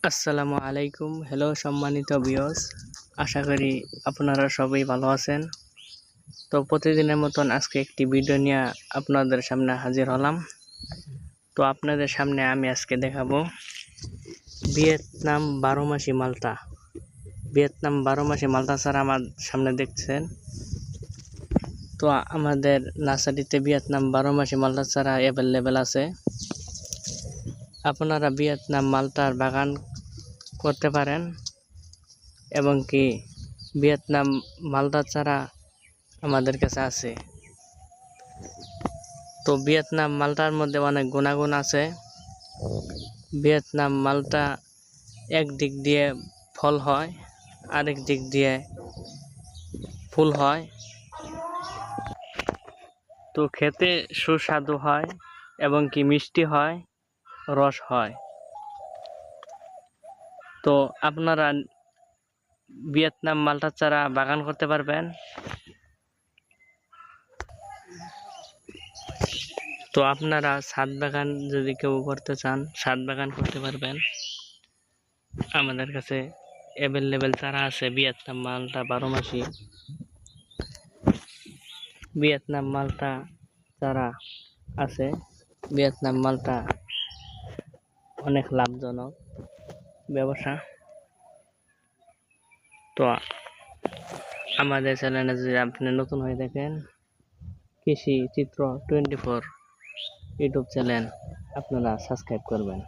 আসসালামু আলাইকুম। হ্যালো সম্মানিত ভিউয়ার্স, আশা করি আপনারা সবাই ভালো আছেন। তো প্রতিদিনের মতন আজকে একটি ভিডিও নিয়ে আপনাদের সামনে হাজির হলাম। তো আপনাদের সামনে আমি আজকে দেখাবো ভিয়েতনাম 12 মাসি মালটা। ভিয়েতনাম 12 মাসি মালটা ছাড়া আমার সামনে দেখছেন। তো আমাদের নার্সারিতে ভিয়েতনাম 12 মাসি মালটা ছাড়া অ্যাভেলেবেল আছে। আপনারা ভিয়েতনাম মালটার বাগান করতে পারেন এবং কি ভিয়েতনাম মালটা চারা আমাদের কাছে আছে। তো ভিয়েতনাম মালটার মধ্যে অনেক গুণাগুণ আছে। ভিয়েতনাম মালটা একদিক দিয়ে ফল হয়, আরেক দিক দিয়ে ফুল হয়। তো খেতে সুস্বাদু হয় এবং কি মিষ্টি হয়, রস হয়। তো আপনারা ভিয়েতনাম মালটা চারা বাগান করতে পারবেন। তো আপনারা ছাদ বাগান যদি কেউ করতে চান, ছাদ বাগান করতে পারবেন। আমাদের কাছে অ্যাভেলেবেল চারা আছে ভিয়েতনাম মালটা 12 মাসি। ভিয়েতনাম মালটা চারা আছে। ভিয়েতনাম মালটা অনেক লাভজনক ব্যবসা। তো আমাদের চ্যানেলে যদি আপনি নতুন হয়ে থাকেন, কৃষি চিত্র 24 ইউটিউব চ্যানেল আপনারা সাবস্ক্রাইব করবেন।